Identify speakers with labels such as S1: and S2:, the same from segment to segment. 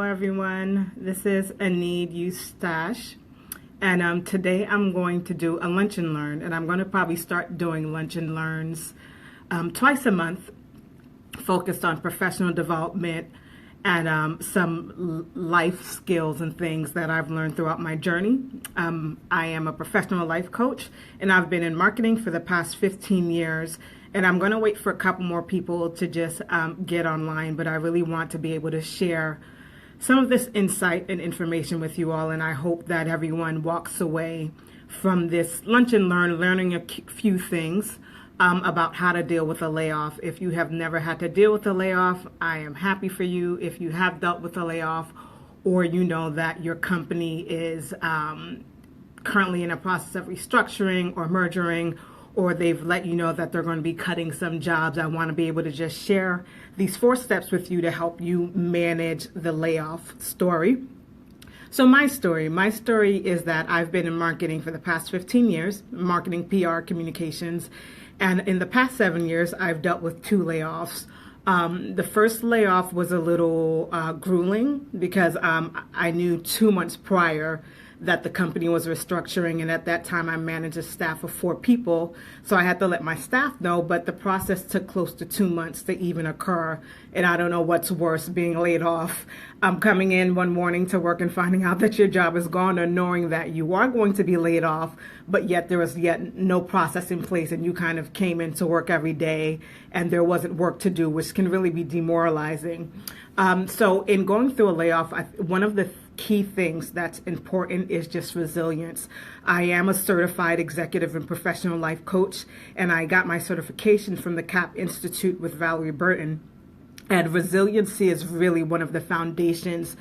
S1: everyone. This is Anide Eustache, and today I'm going to do a lunch and learn, and I'm going to probably start doing lunch and learns twice a month, focused on professional development and some life skills and things that I've learned throughout my journey. I am a professional life coach, and I've been in marketing for the past 15 years. And I'm going to wait for a couple more people to just get online, but I really want to be able to share some of this insight and information with you all. And I hope that everyone walks away from this lunch and learn, learning a few things about how to deal with a layoff. If you have never had to deal with a layoff, I am happy for you. If you have dealt with a layoff, or you know that your company is currently in a process of restructuring or merging, or they've let you know that they're going to be cutting some jobs, I want to be able to just share these 4 steps with you to help you manage the layoff story. So my story is that I've been in marketing for the past 15 years, marketing, PR, communications, and in the past 7 years, I've dealt with 2 layoffs. The first layoff was a little grueling because I knew 2 months prior that the company was restructuring, and at that time I managed a staff of 4 people, so I had to let my staff know, but the process took close to 2 months to even occur, and I don't know what's worse, being laid off, coming in one morning to work and finding out that your job is gone, or knowing that you are going to be laid off, but yet there was yet no process in place, and you kind of came into work every day and there wasn't work to do, which can really be demoralizing. So in going through a layoff, one of the key things that's important is just resilience. I am a certified executive and professional life coach, and I got my certification from the CAP Institute with Valerie Burton. And resiliency is really one of the foundations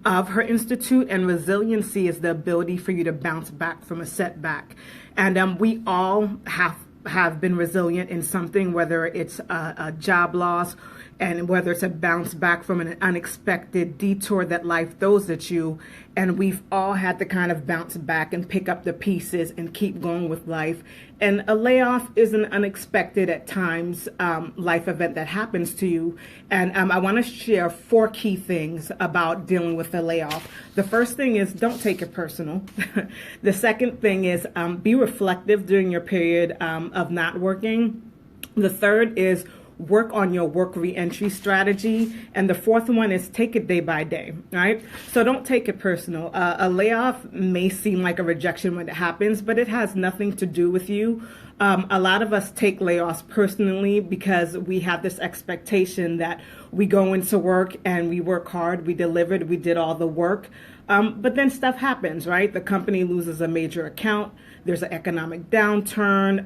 S1: of her institute, and resiliency is the ability for you to bounce back from a setback. And we all have been resilient in something, whether it's a job loss, and whether it's a bounce back from an unexpected detour that life throws at you. And we've all had to kind of bounce back and pick up the pieces and keep going with life. And a layoff is an unexpected, at times, life event that happens to you. And I want to share 4 key things about dealing with a layoff. The first thing is, don't take it personal. The second thing is, be reflective during your period of not working. The third is, work on your work reentry strategy. And the fourth one is, take it day by day, right? So don't take it personal. A layoff may seem like a rejection when it happens, but it has nothing to do with you. A lot of us take layoffs personally because we have this expectation that we go into work and we work hard, we delivered, we did all the work. But then stuff happens, right? The company loses a major account. There's an economic downturn.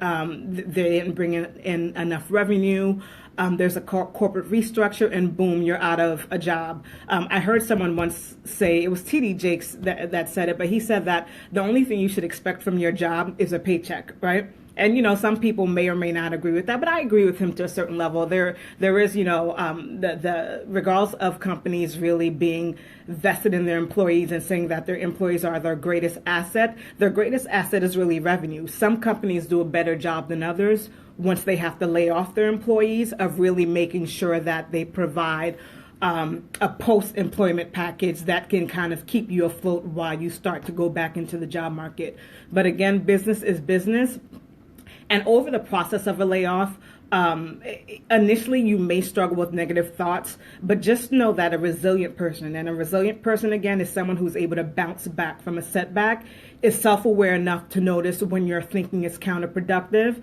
S1: They didn't bring in enough revenue. There's a corporate restructure, and boom, you're out of a job. I heard someone once say, it was Anide J that said it, but he said that the only thing you should expect from your job is a paycheck, right? And, you know, some people may or may not agree with that, but I agree with him to a certain level. There is, you know, the regardless of companies really being vested in their employees and saying that their employees are their greatest asset is really revenue. Some companies do a better job than others once they have to lay off their employees of really making sure that they provide a post-employment package that can kind of keep you afloat while you start to go back into the job market. But again, business is business. And over the process of a layoff, initially you may struggle with negative thoughts, but just know that a resilient person, and a resilient person again is someone who's able to bounce back from a setback, is self-aware enough to notice when your thinking is counterproductive,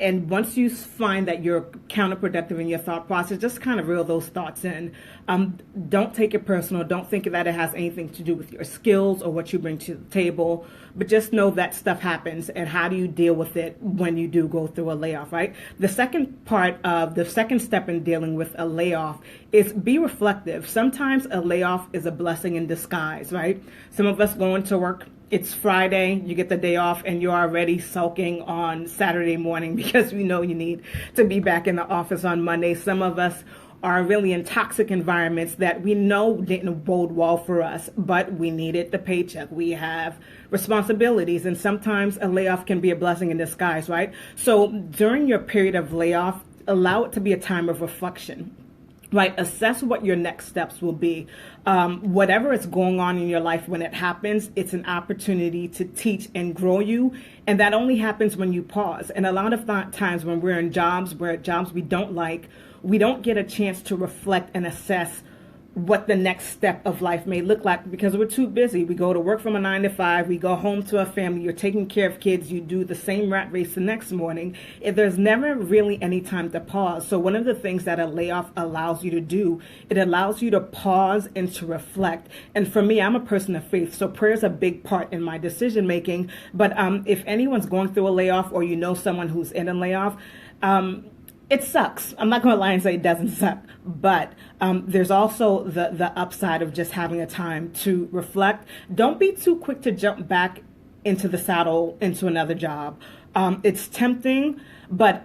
S1: and once you find that you're counterproductive in your thought process, just kind of reel those thoughts in. Don't take it personal. Don't think that it has anything to do with your skills or what you bring to the table. But just know that stuff happens, and how do you deal with it when you do go through a layoff, right? The second step in dealing with a layoff is be reflective. Sometimes a layoff is a blessing in disguise, right? Some of us go into work, it's Friday, you get the day off, and you're already sulking on Saturday morning because we know you need to be back in the office on Monday. Some of us are really in toxic environments that we know didn't bode well for us, but we needed the paycheck. We have responsibilities, and sometimes a layoff can be a blessing in disguise, right? So during your period of layoff, allow it to be a time of reflection. right? Assess what your next steps will be. Whatever is going on in your life when it happens, it's an opportunity to teach and grow you. And that only happens when you pause. And a lot of times when we're in jobs, we don't like, we don't get a chance to reflect and assess what the next step of life may look like because we're too busy. We go to work from a 9 to 5, we go home to a family, you're taking care of kids, you do the same rat race the next morning. There's never really any time to pause. So one of the things that a layoff allows you to do, it allows you to pause and to reflect. And for me, I'm a person of faith, so prayer is a big part in my decision making. But if anyone's going through a layoff or you know someone who's in a layoff, it sucks. I'm not going to lie and say it doesn't suck, but there's also the upside of just having a time to reflect. Don't be too quick to jump back into the saddle, into another job. It's tempting, but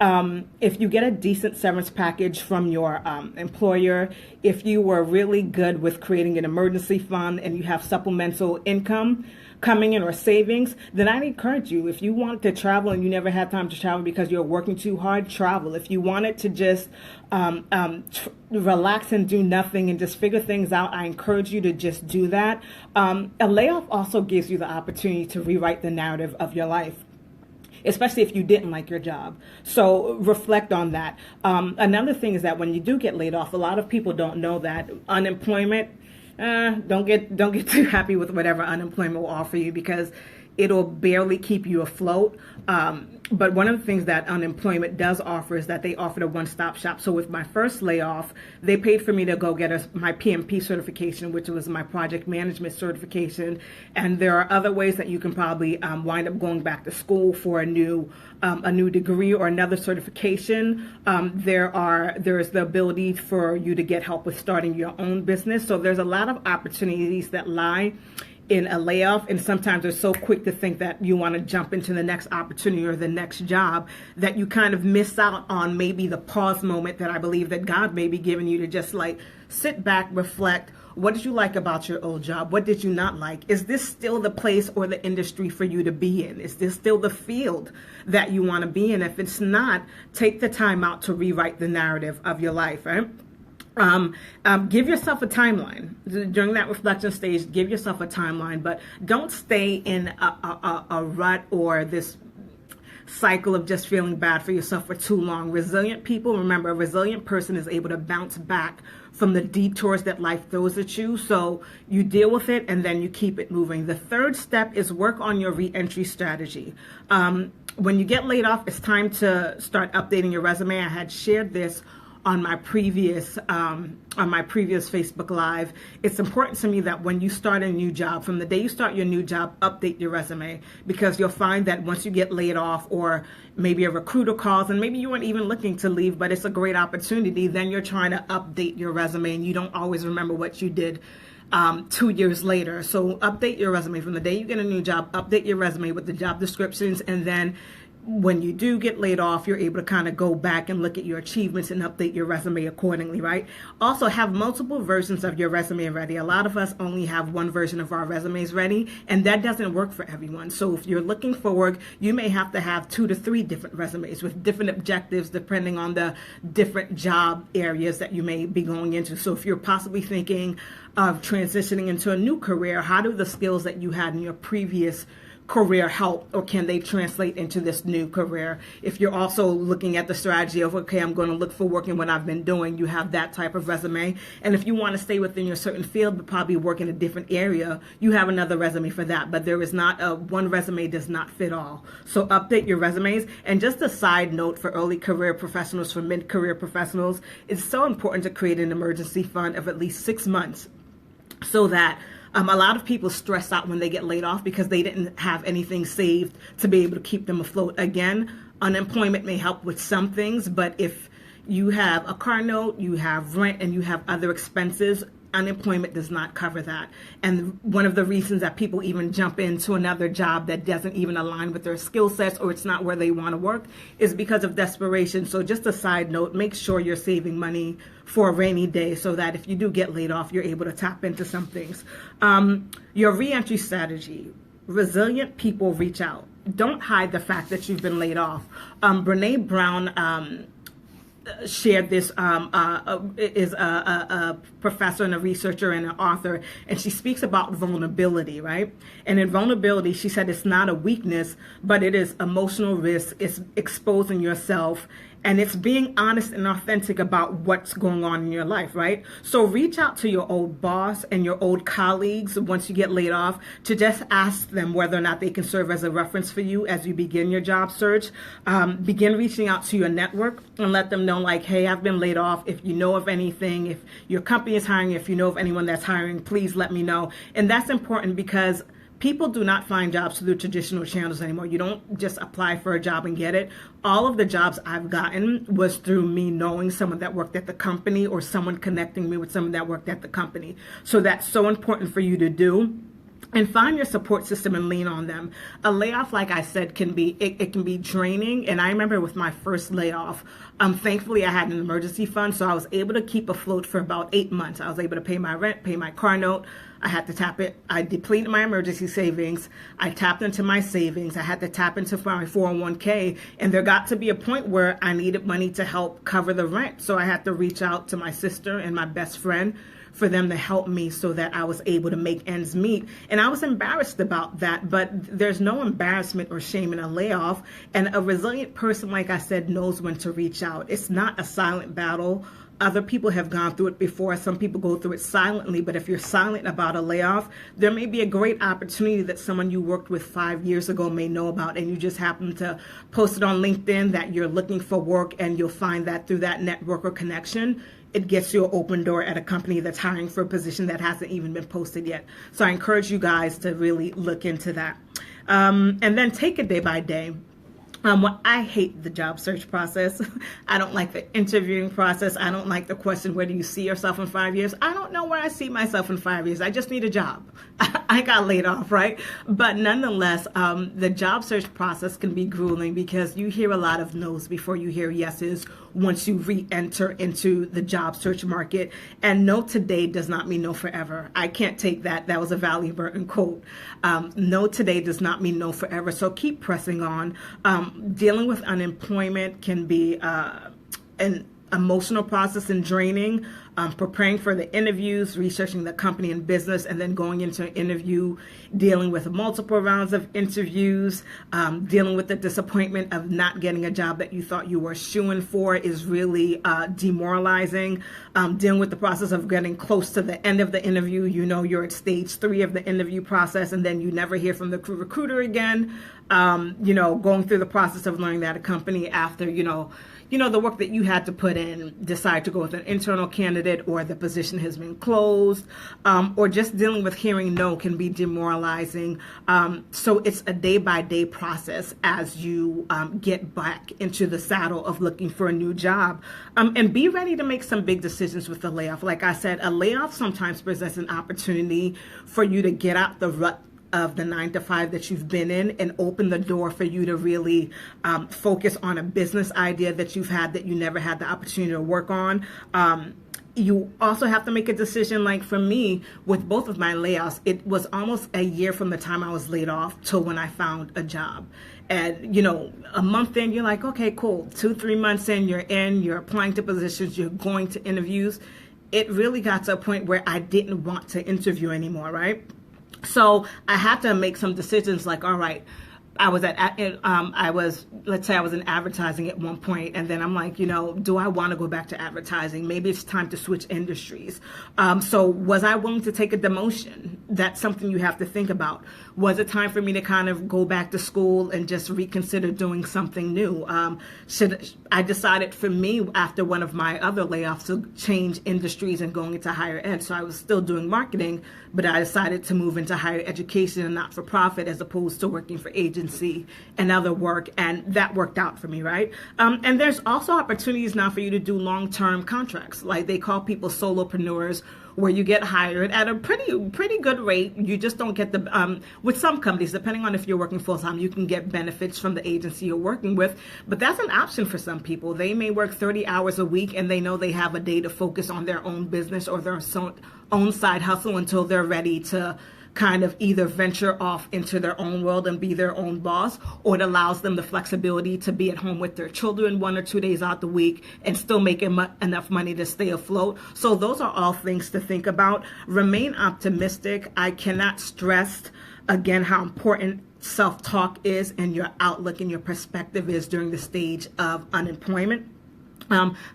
S1: if you get a decent severance package from your employer, if you were really good with creating an emergency fund and you have supplemental income coming in or savings, then I'd encourage you. If you want to travel and you never had time to travel because you're working too hard, travel. If you wanted to just relax and do nothing and just figure things out, I encourage you to just do that. A layoff also gives you the opportunity to rewrite the narrative of your life, especially if you didn't like your job. So reflect on that. Another thing is that when you do get laid off, a lot of people don't know that unemployment, don't get too happy with whatever unemployment will offer you because it'll barely keep you afloat. But one of the things that unemployment does offer is that they offer a one-stop shop. So with my first layoff, they paid for me to go get my PMP certification, which was my project management certification. And there are other ways that you can probably wind up going back to school for a new degree or another certification. There is the ability for you to get help with starting your own business. So there's a lot of opportunities that lie in a layoff, and sometimes they're so quick to think that you want to jump into the next opportunity or the next job that you kind of miss out on maybe the pause moment that I believe that God may be giving you to just like sit back, reflect. What did you like about your old job? What did you not like? Is this still the place or the industry for you to be in? Is this still the field that you want to be in? If it's not, take the time out to rewrite the narrative of your life, right? Give yourself a timeline during that reflection stage. Give yourself a timeline, but don't stay in a rut or this cycle of just feeling bad for yourself for too long. Resilient people, remember, a resilient person is able to bounce back from the detours that life throws at you. So you deal with it and then you keep it moving. The third step is work on your reentry strategy. When you get laid off, it's time to start updating your resume. I had shared this on my previous Facebook Live. It's important to me that when you start a new job, from the day you start your new job, update your resume, because you'll find that once you get laid off or maybe a recruiter calls and maybe you weren't even looking to leave, but it's a great opportunity, then you're trying to update your resume and you don't always remember what you did 2 years later. So update your resume. From the day you get a new job, update your resume with the job descriptions, and then when you do get laid off, you're able to kind of go back and look at your achievements and update your resume accordingly, right? Also, have multiple versions of your resume ready. A lot of us only have one version of our resumes ready, and that doesn't work for everyone. So if you're looking for work, you may have to have 2 to 3 different resumes with different objectives depending on the different job areas that you may be going into. So if you're possibly thinking of transitioning into a new career, how do the skills that you had in your previous career help, or can they translate into this new career? If you're also looking at the strategy of, okay, I'm going to look for work in what I've been doing, you have that type of resume. And if you want to stay within your certain field but probably work in a different area, you have another resume for that. But there is not one resume does not fit all. So update your resumes. And just a side note for early career professionals, for mid-career professionals, it's so important to create an emergency fund of at least 6 months, so that a lot of people stress out when they get laid off because they didn't have anything saved to be able to keep them afloat. Again, unemployment may help with some things, but if you have a car note, you have rent, and you have other expenses, unemployment does not cover that. And one of the reasons that people even jump into another job that doesn't even align with their skill sets, or it's not where they want to work, is because of desperation. So just a side note, make sure you're saving money for a rainy day so that if you do get laid off, you're able to tap into some things. Your reentry strategy. Resilient people reach out. Don't hide the fact that you've been laid off. Brene Brown shared this, is a professor and a researcher and an author, and she speaks about vulnerability, right? And in vulnerability, she said it's not a weakness, but it is emotional risk. It's exposing yourself, and it's being honest and authentic about what's going on in your life, right? So reach out to your old boss and your old colleagues once you get laid off to just ask them whether or not they can serve as a reference for you as you begin your job search. Begin reaching out to your network and let them know, like, hey, I've been laid off. If you know of anything, if your company is hiring, if you know of anyone that's hiring, please let me know. And that's important because people do not find jobs through the traditional channels anymore. You don't just apply for a job and get it. All of the jobs I've gotten was through me knowing someone that worked at the company or someone connecting me with someone that worked at the company. So that's so important for you to do. And find your support system and lean on them. A layoff, like I said, can be draining. And I remember with my first layoff, thankfully I had an emergency fund, so I was able to keep afloat for about 8 months. I was able to pay my rent, pay my car note. I had to tap it. I depleted my emergency savings. I tapped into my savings. I had to tap into my 401k. And there got to be a point where I needed money to help cover the rent. So I had to reach out to my sister and my best friend for them to help me so that I was able to make ends meet. And I was embarrassed about that, but there's no embarrassment or shame in a layoff. And a resilient person, like I said, knows when to reach out. It's not a silent battle. Other people have gone through it before. Some people go through it silently, but if you're silent about a layoff, there may be a great opportunity that someone you worked with 5 years ago may know about, and you just happen to post it on LinkedIn that you're looking for work, and you'll find that through that network or connection, it gets you an open door at a company that's hiring for a position that hasn't even been posted yet. So I encourage you guys to really look into that. And then take it day by day. Well, I hate the job search process. I don't like the interviewing process. I don't like the question, where do you see yourself in 5 years? I don't know where I see myself in 5 years. I just need a job. I got laid off, right? But nonetheless, the job search process can be grueling because you hear a lot of no's before you hear yeses once you re-enter into the job search market. And no today does not mean no forever. I can't take that. That was a Valley Burton quote. No today does not mean no forever. So keep pressing on. Dealing with unemployment can be an emotional process and draining. Preparing for the interviews, researching the company and business, and then going into an interview, dealing with multiple rounds of interviews, dealing with the disappointment of not getting a job that you thought you were shoo-in for is really demoralizing. Dealing with the process of getting close to the end of the interview, you know you're at stage 3 of the interview process, and then you never hear from the recruiter again. Going through the process of learning that a company, after the work that you had to put in, decide to go with an internal candidate, or the position has been closed, or just dealing with hearing no can be demoralizing. So it's a day-by-day process as you get back into the saddle of looking for a new job. And be ready to make some big decisions with the layoff. Like I said, a layoff sometimes presents an opportunity for you to get out the rut of the 9 to 5 that you've been in and open the door for you to really focus on a business idea that you've had that you never had the opportunity to work on. You also have to make a decision. Like for me, with both of my layoffs, it was almost a year from the time I was laid off till when I found a job. And, a month in, you're like, okay, cool. 2-3 months in, you're applying to positions, you're going to interviews. It really got to a point where I didn't want to interview anymore, right? So I had to make some decisions like, all right, let's say I was in advertising at one point, and then I'm like, do I want to go back to advertising? Maybe it's time to switch industries. So was I willing to take a demotion? That's something you have to think about. Was it time for me to kind of go back to school and just reconsider doing something new? I decided for me, after one of my other layoffs, to change industries and going into higher ed. So I was still doing marketing, but I decided to move into higher education and not-for-profit as opposed to working for agency and other work, and that worked out for me, right? And there's also opportunities now for you to do long-term contracts, like they call people solopreneurs, where you get hired at a pretty good rate. You just don't get with some companies, depending on if you're working full-time, you can get benefits from the agency you're working with, but that's an option for some people. They may work 30 hours a week, and they know they have a day to focus on their own business or their own side hustle until they're ready to kind of either venture off into their own world and be their own boss, or it allows them the flexibility to be at home with their children 1 or 2 days out the week and still make enough money to stay afloat. So those are all things to think about. Remain optimistic. I cannot stress again how important self-talk is and your outlook and your perspective is during the stage of unemployment.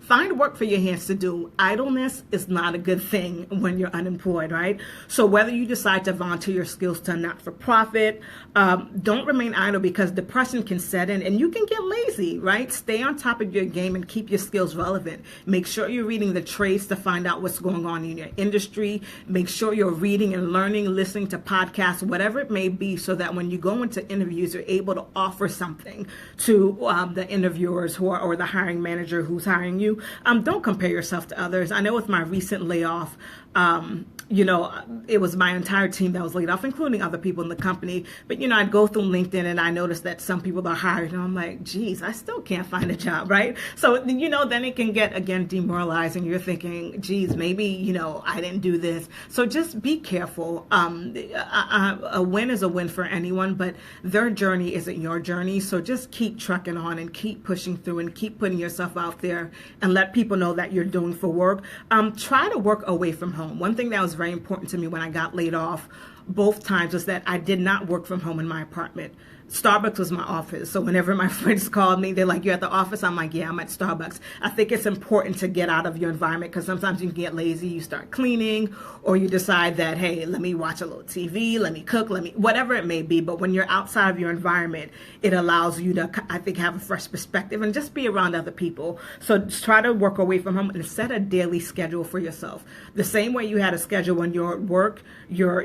S1: Find work for your hands to do. Idleness is not a good thing when you're unemployed, right? So whether you decide to volunteer your skills to a not-for-profit, don't remain idle, because depression can set in and you can get lazy, right? Stay on top of your game and keep your skills relevant. Make sure you're reading the trades to find out what's going on in your industry. Make sure you're reading and learning, listening to podcasts, whatever it may be, so that when you go into interviews, you're able to offer something to the interviewers or the hiring manager who's hiring you. Don't compare yourself to others. I know with my recent layoff, it was my entire team that was laid off, including other people in the company. But, I'd go through LinkedIn and I noticed that some people are hired and I'm like, geez, I still can't find a job, right? So, then it can get, again, demoralizing. You're thinking, geez, maybe, I didn't do this. So just be careful. A win is a win for anyone, but their journey isn't your journey. So just keep trucking on and keep pushing through and keep putting yourself out there and let people know that you're doing for work. Try to work away from home. One thing that was very important to me when I got laid off both times was that I did not work from home in my apartment. Starbucks was my office. So whenever my friends called me, they're like, "You're at the office?" I'm like, "Yeah, I'm at Starbucks." I think it's important to get out of your environment, because sometimes you can get lazy. You start cleaning, or you decide that, hey, let me watch a little TV, let me cook, whatever it may be. But when you're outside of your environment, it allows you to, I think, have a fresh perspective and just be around other people. So just try to work away from home and set a daily schedule for yourself. The same way you had a schedule when you're at work, your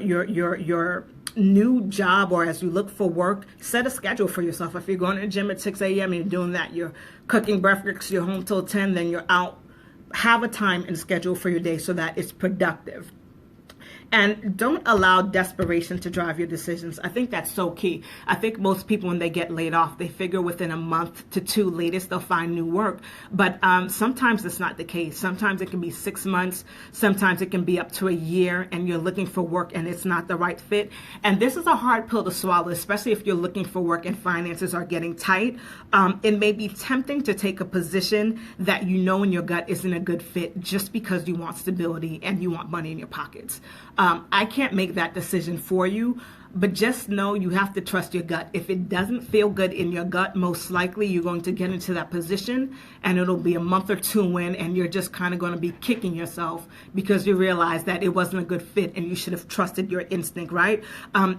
S1: new job, or as you look for work, set a schedule for yourself. If you're going to the gym at 6 a.m. and you're doing that, you're cooking breakfast, you're home till 10, then you're out. Have a time and schedule for your day so that it's productive. And don't allow desperation to drive your decisions. I think that's so key. I think most people, when they get laid off, they figure within a month to 2 latest, they'll find new work. But sometimes it's not the case. Sometimes it can be 6 months. Sometimes it can be up to a year, and you're looking for work and it's not the right fit. And this is a hard pill to swallow, especially if you're looking for work and finances are getting tight. It may be tempting to take a position that you know in your gut isn't a good fit just because you want stability and you want money in your pockets. I can't make that decision for you, but just know you have to trust your gut. If it doesn't feel good in your gut, most likely you're going to get into that position and it'll be a month or 2 in, and you're just kind of going to be kicking yourself because you realize that it wasn't a good fit and you should have trusted your instinct, right?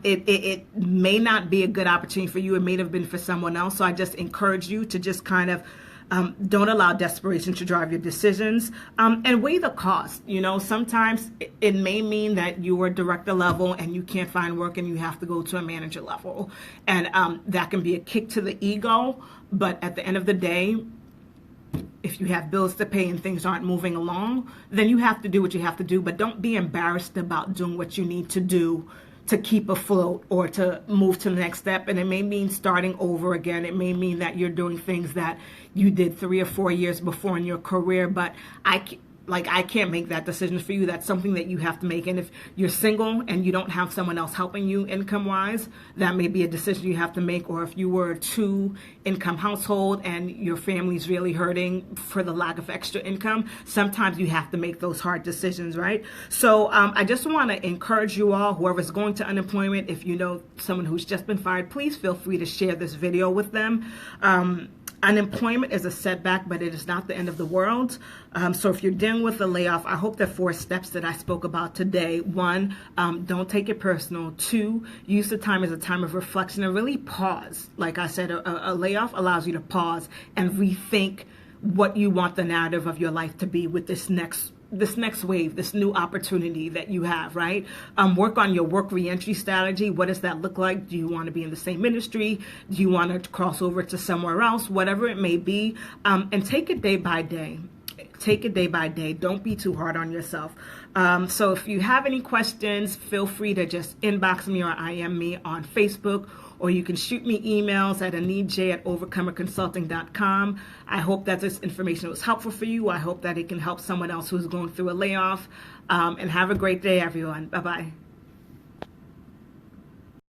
S1: It may not be a good opportunity for you. It may have been for someone else. So I just encourage you to just kind of don't allow desperation to drive your decisions, and weigh the cost. Sometimes it may mean that you are director level and you can't find work and you have to go to a manager level. And that can be a kick to the ego. But at the end of the day, if you have bills to pay and things aren't moving along, then you have to do what you have to do. But don't be embarrassed about doing what you need to do to keep afloat or to move to the next step. And it may mean starting over again. It may mean that you're doing things that you did 3 or 4 years before in your career, but I can't make that decision for you. That's something that you have to make. And if you're single and you don't have someone else helping you income-wise, that may be a decision you have to make. Or if you were a 2-income household and your family's really hurting for the lack of extra income, sometimes you have to make those hard decisions, right? So I just want to encourage you all, whoever's going to unemployment, if you know someone who's just been fired, please feel free to share this video with them. Unemployment is a setback, but it is not the end of the world. So if you're dealing with a layoff, I hope the 4 steps that I spoke about today: 1, don't take it personal. 2, use the time as a time of reflection and really pause. Like I said, a layoff allows you to pause and rethink what you want the narrative of your life to be with this next wave, this new opportunity that you have, right? Work on your work reentry strategy. What does that look like? Do you want to be in the same industry? Do you want to cross over to somewhere else? Whatever it may be, and take it day by day. Take it day by day. Don't be too hard on yourself. So if you have any questions, feel free to just inbox me or IM me on Facebook, or you can shoot me emails at AnideJ@overcomerconsulting.com. I hope that this information was helpful for you. I hope that it can help someone else who's going through a layoff. And have a great day, everyone. Bye-bye.